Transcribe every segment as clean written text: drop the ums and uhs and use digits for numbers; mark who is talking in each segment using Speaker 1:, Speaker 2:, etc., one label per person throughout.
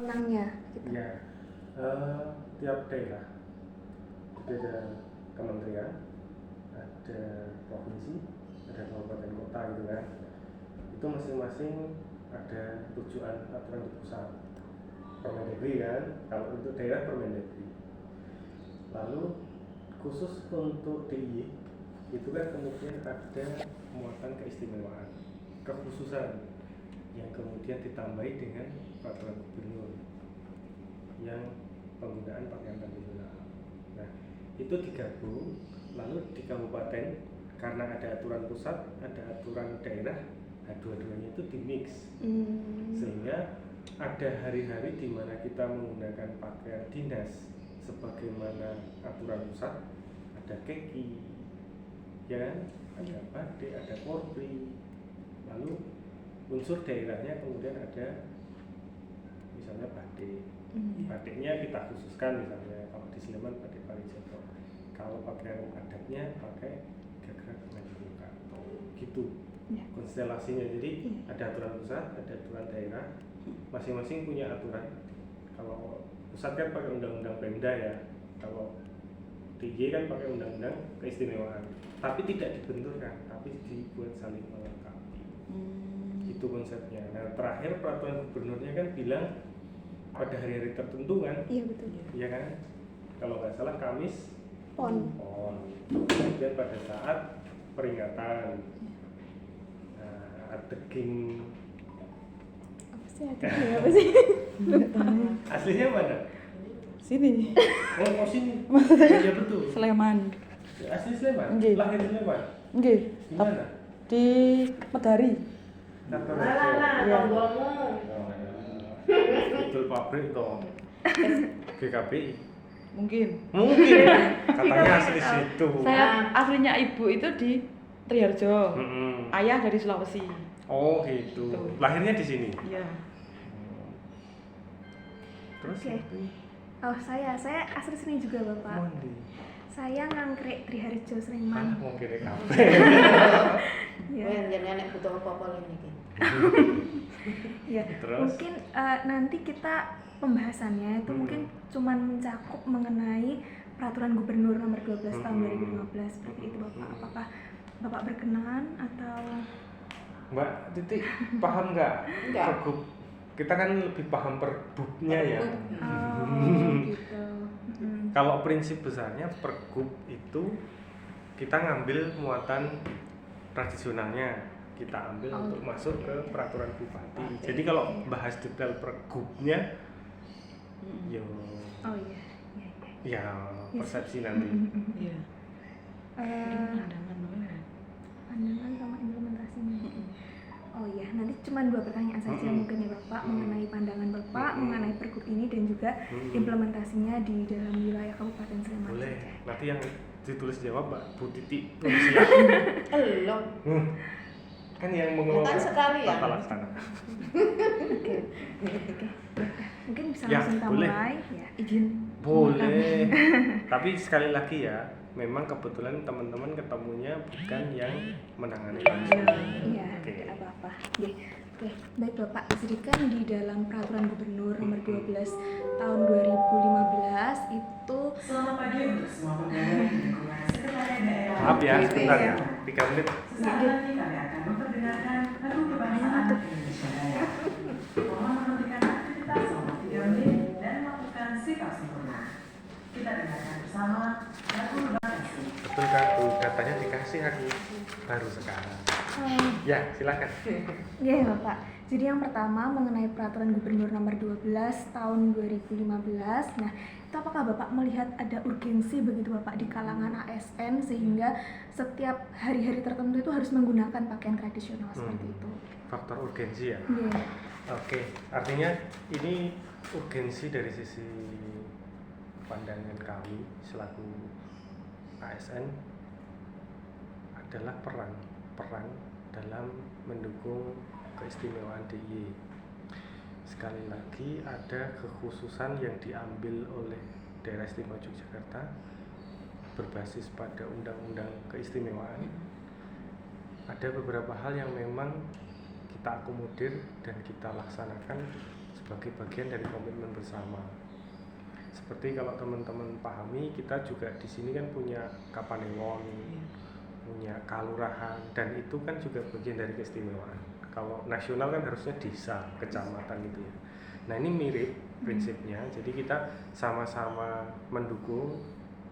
Speaker 1: Menangnya gitu.
Speaker 2: Ya, tiap daerah itu ada kementerian, ada provinsi, ada kabupaten kota gitu kan. Itu masing-masing ada tujuan aturan di pusat. Permendagri kan, kalau untuk daerah Permendagri. Lalu khusus untuk DIY itu kan kemudian ada muatan keistimewaan, kekhususan yang kemudian ditambahi dengan peraturan gubernur yang penggunaan pakaian tradisional. Nah, itu digabung, lalu di kabupaten karena ada aturan pusat, ada aturan daerah, nah dua-duanya itu dimix. Sehingga ada hari-hari di mana kita menggunakan pakaian dinas sebagaimana aturan pusat, ada keki, ya kan? Ada batik, ada korpri. Lalu unsur daerahnya kemudian ada misalnya batik. Batiknya kita khususkan misalnya kalau di Sleman batik Parijoto. Kalau pakaian adatnya pakai gagrak Ngayogyakarta. Gitu.
Speaker 1: Ya.
Speaker 2: Konstelasinya jadi ada aturan pusat, ada aturan daerah. Masing-masing punya aturan. Kalau pusat kan pakai undang-undang Pemda ya. Kalau DIY kan pakai undang-undang keistimewaan. Tapi tidak dibenturkan, tapi dibuat saling melengkapi. Itu konsepnya. Nah, terakhir peraturan gubernurnya kan bilang pada hari-hari tertentu kan?
Speaker 1: Iya betul.
Speaker 2: Iya kan? Kalau nggak salah Kamis
Speaker 1: Pon.
Speaker 2: Kemudian pada saat peringatan Adeging.
Speaker 1: Apa sih?
Speaker 2: Aslinya mana?
Speaker 3: Sini.
Speaker 2: Oh sini.
Speaker 3: Maksudnya
Speaker 2: Iya betul.
Speaker 3: Sleman.
Speaker 2: Asli Sleman?
Speaker 3: Nggih.
Speaker 2: Lahir di Sleman?
Speaker 3: Nggih.
Speaker 2: Di mana?
Speaker 3: Di Medari.
Speaker 2: Iya.
Speaker 3: Iya.
Speaker 2: Betul pabrik toh. GKBI.
Speaker 3: Mungkin.
Speaker 2: Mungkin. Katanya asli situ.
Speaker 3: Saya aslinya ibu itu di Triharjo.
Speaker 2: Ayah
Speaker 3: Ayah dari Sulawesi.
Speaker 2: Oh gitu.
Speaker 3: Betul.
Speaker 2: Lahirnya di sini.
Speaker 3: Iya.
Speaker 2: Terus?
Speaker 1: Oke. Oh saya asli sini juga Bapak.
Speaker 2: Mondi.
Speaker 1: Saya ngangkrek Triharjo Sleman.
Speaker 2: Mau kira kafe.
Speaker 1: Ya.
Speaker 4: Jangan nek butuh apa-apa lagi iki.
Speaker 1: Ya.
Speaker 2: Terus?
Speaker 1: Mungkin nanti kita pembahasannya itu mungkin cuman mencakup mengenai peraturan gubernur nomor 12 tahun 2015 seperti itu Bapak. Apakah Bapak berkenan atau
Speaker 2: Mbak Titik paham nggak?
Speaker 4: Enggak.
Speaker 2: Pergub. Kita kan lebih paham perbubnya ya.
Speaker 1: gitu.
Speaker 2: Kalau prinsip besarnya pergub itu kita ngambil muatan tradisionalnya, kita ambil untuk masuk ke peraturan bupati. Jadi kalau bahas detail pergubnya, yo,
Speaker 1: Oh iya.
Speaker 2: ya persepsi nanti.
Speaker 3: Iya.
Speaker 1: Pandangan sama implementasinya. Oh iya, nanti cuma 2 pertanyaan saja mungkin ya Bapak mengenai pandangan Bapak mengenai pergub ini dan juga implementasinya di dalam wilayah Kabupaten Sleman.
Speaker 2: Boleh.
Speaker 1: saja.
Speaker 2: Nanti yang ditulis jawab Mbak Bu Titik Nusia.
Speaker 4: Belum.
Speaker 2: Kan yang mengelola
Speaker 4: Bukan sekali ya?
Speaker 2: tata laksana.
Speaker 1: Oke. Mungkin bisa
Speaker 2: Ya,
Speaker 1: langsung kita
Speaker 2: boleh.
Speaker 1: mulai ya. Izin.
Speaker 2: Boleh. Tapi sekali lagi ya, memang kebetulan teman-teman ketemunya bukan yang menangani langsung.
Speaker 1: Iya,
Speaker 2: Oke.
Speaker 1: tidak apa-apa. Oke, baik Bapak. Jadi kan di dalam peraturan gubernur nomor 12 tahun 2015 itu
Speaker 5: Selamat pagi untuk semua pegawai di lingkungan sekretariat daerah.
Speaker 2: Maaf ya, sebentar ya. 3 menit.
Speaker 5: Saat ini kami akan memperdengarkan lagu kebangsaan Indonesia Raya. Mohon menghentikan aktivitas selama 3 menit dan melakukan sikap sempurna. Kita dengarkan bersama lagu kebangsaan.
Speaker 2: Betul kan, Bu? Datanya dikasih aku baru sekarang. Ya, silakan.
Speaker 1: ya Bapak. Jadi yang pertama mengenai peraturan gubernur nomor 12 tahun 2015. Nah, itu apakah Bapak melihat ada urgensi begitu Bapak di kalangan ASN sehingga setiap hari-hari tertentu itu harus menggunakan pakaian tradisional seperti itu?
Speaker 2: Faktor urgensi ya.
Speaker 1: Iya.
Speaker 2: Oke, artinya ini urgensi dari sisi pandangan kami selaku ASN adalah peran dalam mendukung keistimewaan DIY. Sekali lagi ada kekhususan yang diambil oleh Daerah Istimewa Yogyakarta berbasis pada undang-undang keistimewaan. Ada beberapa hal yang memang kita akomodir dan kita laksanakan sebagai bagian dari komitmen bersama. Seperti kalau teman-teman pahami, kita juga di sini kan punya Kapanewon, punya Kalurahan, dan itu kan juga bagian dari keistimewaan. Kalau nasional kan harusnya desa, kecamatan gitu ya. Nah ini mirip prinsipnya, jadi kita sama-sama mendukung,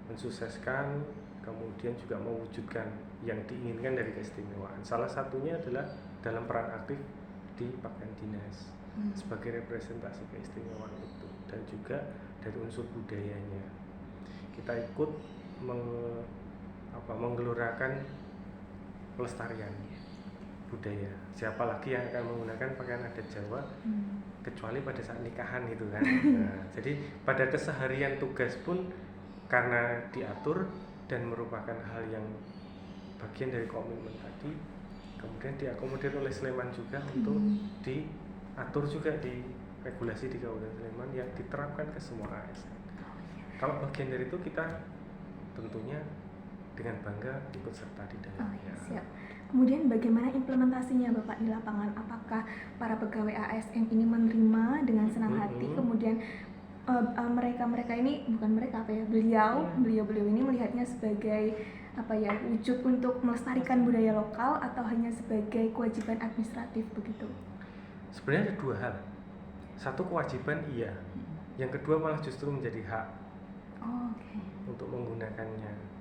Speaker 2: mensukseskan, kemudian juga mewujudkan yang diinginkan dari keistimewaan. Salah satunya adalah dalam peran aktif di pakaian dinas sebagai representasi keistimewaan itu, dan juga dari unsur budayanya. Kita ikut menggelorakan pelestarian budaya. Siapa lagi yang akan menggunakan pakaian adat Jawa kecuali pada saat nikahan gitu kan. Nah, jadi pada keseharian tugas pun karena diatur dan merupakan hal yang bagian dari komitmen tadi, kemudian diakomodir oleh Sleman juga untuk diatur juga di regulasi di Kabupaten Sleman yang diterapkan ke semua ASN. Kalau bagian dari itu kita tentunya dengan bangga ikut serta di dalamnya.
Speaker 1: Siap. Kemudian bagaimana implementasinya Bapak di lapangan? Apakah para pegawai ASN ini menerima dengan senang hati? Kemudian mereka ini bukan mereka beliau ini melihatnya sebagai wujud untuk melestarikan budaya lokal atau hanya sebagai kewajiban administratif begitu?
Speaker 2: Sebenarnya ada dua hal. Satu kewajiban iya, yang kedua malah justru menjadi hak untuk menggunakannya.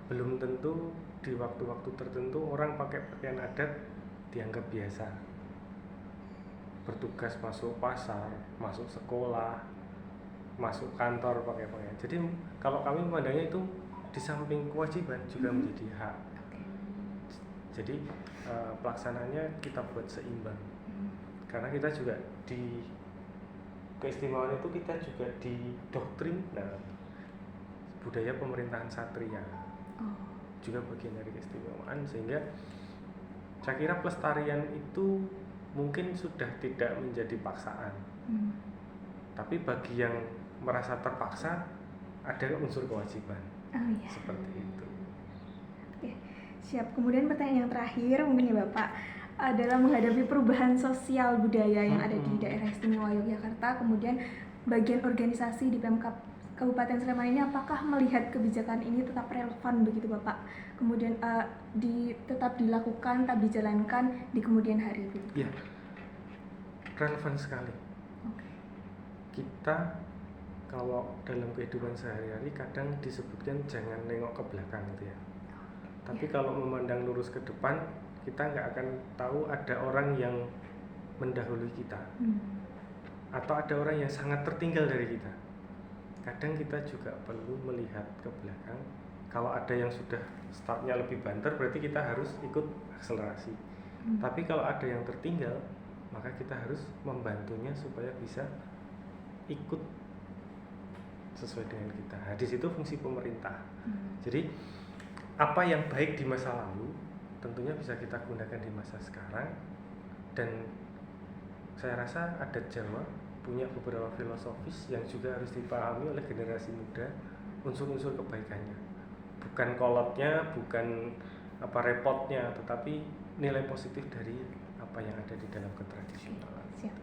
Speaker 2: Belum tentu di waktu-waktu tertentu orang pakai pakaian adat dianggap biasa. Bertugas masuk pasar, masuk sekolah, masuk kantor pakai pakaian. Jadi kalau kami memandangnya itu di samping kewajiban juga menjadi hak. Jadi pelaksananya kita buat seimbang. Karena kita juga di keistimewaan itu kita juga didoktrin budaya pemerintahan satria juga bagian dari keistimewaan, sehingga saya kira pelestarian itu mungkin sudah tidak menjadi paksaan, tapi bagi yang merasa terpaksa ada unsur kewajiban. Seperti itu.
Speaker 1: Oke, siap. Kemudian pertanyaan yang terakhir mungkin ya Bapak, dalam menghadapi perubahan sosial budaya yang ada di daerah istimewa Yogyakarta, kemudian bagian organisasi di Pemkab Kabupaten Sleman ini apakah melihat kebijakan ini tetap relevan begitu Bapak? Kemudian tetap dilakukan, tetap dijalankan di kemudian hari begitu?
Speaker 2: Ya, relevan sekali. Kita kalau dalam kehidupan sehari-hari kadang disebutkan jangan nengok ke belakang gitu ya. Tapi kalau memandang lurus ke depan, kita nggak akan tahu ada orang yang mendahului kita, atau ada orang yang sangat tertinggal dari kita. Kadang kita juga perlu melihat ke belakang. Kalau ada yang sudah startnya lebih banter, berarti kita harus ikut akselerasi. Tapi kalau ada yang tertinggal, maka kita harus membantunya supaya bisa ikut sesuai dengan kita. Nah, di situ fungsi pemerintah. Jadi apa yang baik di masa lalu tentunya bisa kita gunakan di masa sekarang, dan saya rasa adat Jawa punya beberapa filosofis yang juga harus dipahami oleh generasi muda, unsur-unsur kebaikannya, bukan kolotnya, bukan repotnya, tetapi nilai positif dari apa yang ada di dalam ketradisionalan.
Speaker 1: Siap.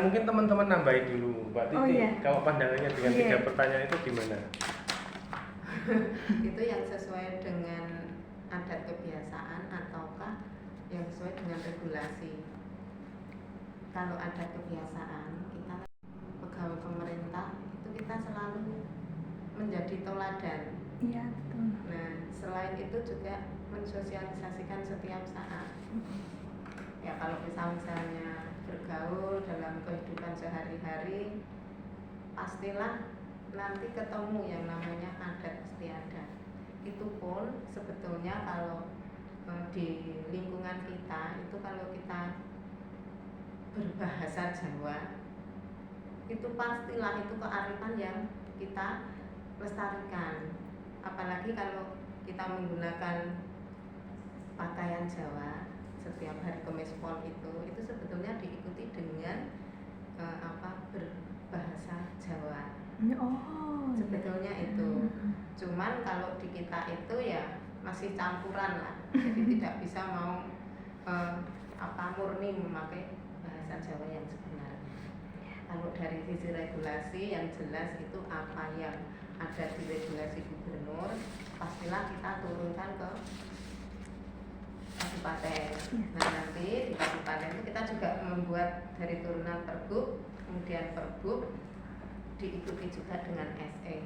Speaker 2: Mungkin teman-teman nambahin dulu, Mbak Titi, kalau pandangannya dengan 3 pertanyaan itu gimana?
Speaker 4: Itu yang sesuai dengan adat kebiasaan ataukah yang sesuai dengan regulasi? Kalau adat kebiasaan, kita pegawai pemerintah itu kita selalu menjadi teladan.
Speaker 1: Iya, betul.
Speaker 4: Nah, selain itu juga mensosialisasikan setiap saat. Ya, kalau misalnya bergaul dalam kehidupan sehari-hari, pastilah nanti ketemu yang namanya adat istiadat. Itu pun sebetulnya kalau di lingkungan kita itu, kalau kita berbahasa Jawa itu pastilah itu kearifan yang kita lestarikan. Apalagi kalau kita menggunakan pakaian Jawa setiap hari Kemis Pon itu sebetulnya diikuti dengan berbahasa Jawa. Sebetulnya itu. Cuman kalau di kita itu ya masih campuran lah. Jadi tidak bisa mau murni memakai bahasa Jawa yang sebenarnya. Kalau dari sisi regulasi yang jelas itu apa yang ada di regulasi gubernur pastilah kita turunkan ke kabupaten. Nah nanti di kabupaten itu kita juga membuat dari turunan Pergub, kemudian Perbub diikuti juga dengan SE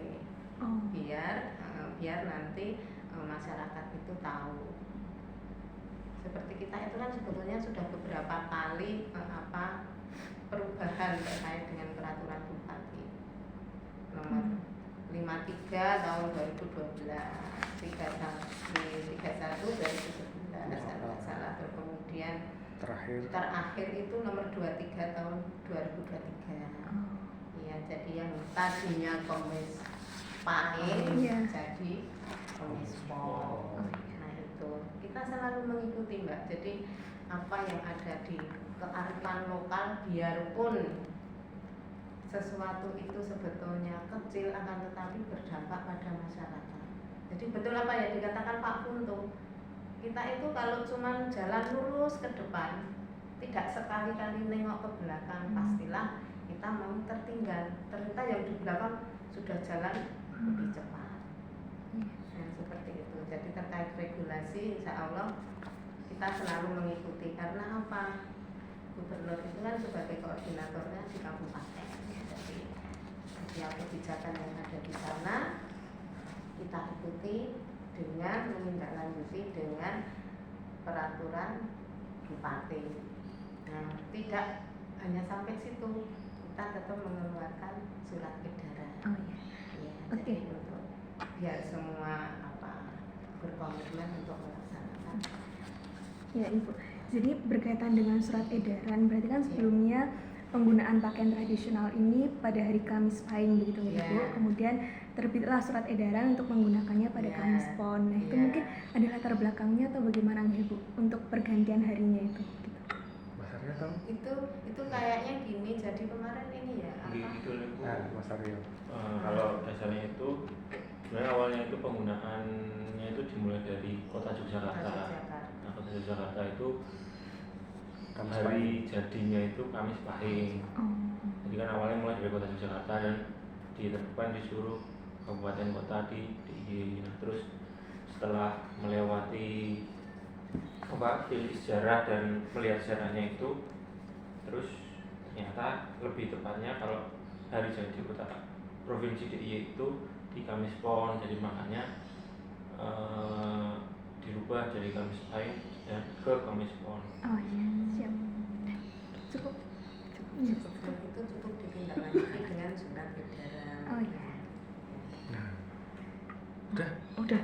Speaker 4: biar nanti masyarakat itu tahu. Seperti kita itu kan sebetulnya sudah beberapa kali perubahan terkait dengan peraturan Bupati nomor 53 tahun 2012, 31 2011 kalau nggak salah. Terus kemudian terakhir itu nomor 23 tahun 2023. Iya, jadi yang tadinya Komis Pahing jadi Komis Pol. Nah itu kita selalu mengikuti Mbak. Jadi apa yang ada di kearifan lokal biarpun sesuatu itu sebetulnya kecil akan tetapi berdampak pada masyarakat. Jadi betul apa yang dikatakan Pak Kunto, kita itu kalau cuma jalan lurus ke depan, tidak sekali-kali nengok ke belakang, pastilah kita mau tertinggal. Ternyata yang di belakang sudah jalan lebih cepat. Nah, seperti itu. Jadi terkait regulasi, insya Allah kita selalu mengikuti. Karena apa? Gubernur itu kan sebagai koordinatornya di kabupaten. Jadi setiap kebijakan yang ada di sana kita ikuti dengan menindaklanjuti dengan peraturan bupati. Nah, tidak hanya sampai situ, kita tetap mengeluarkan surat edaran. Jadi untuk biar semua berkomitmen untuk melaksanakan.
Speaker 1: Ya Ibu, jadi berkaitan dengan surat edaran, berarti kan sebelumnya penggunaan pakaian tradisional ini pada hari Kamis Pahing begitu ya Ibu. Kemudian terbitlah surat edaran untuk menggunakannya pada Kamis Pon. Nah itu mungkin ada latar belakangnya atau bagaimana Ibu untuk pergantian harinya itu? Gitu.
Speaker 2: Mas Aryo tahu?
Speaker 4: Itu kayaknya gini. Jadi kemarin ini ya
Speaker 2: Mas Aryo.
Speaker 6: Kalau dasarnya itu sebenarnya awalnya itu penggunaannya itu dimulai dari kota Yogyakarta. Nah kota Yogyakarta itu hari jadinya itu Kamis Pahing. Jadi kan awalnya mulai dari kota Yogyakarta dan diterapkan di seluruh kabupaten kota di DIY. Nah terus setelah melewati sejarah dan melihat sejarahnya itu, terus ternyata lebih tepatnya kalau hari jadi kota provinsi DIY itu di Kamis Pon, jadi makanya dirubah jadi Kamis Pahing dan ke Kamis Pon.
Speaker 1: Oh iya, siap. Cukup.
Speaker 4: Itu cukup ditindaklanjuti dengan surat edaran.
Speaker 1: Oh iya.
Speaker 2: Udah.
Speaker 3: Udah.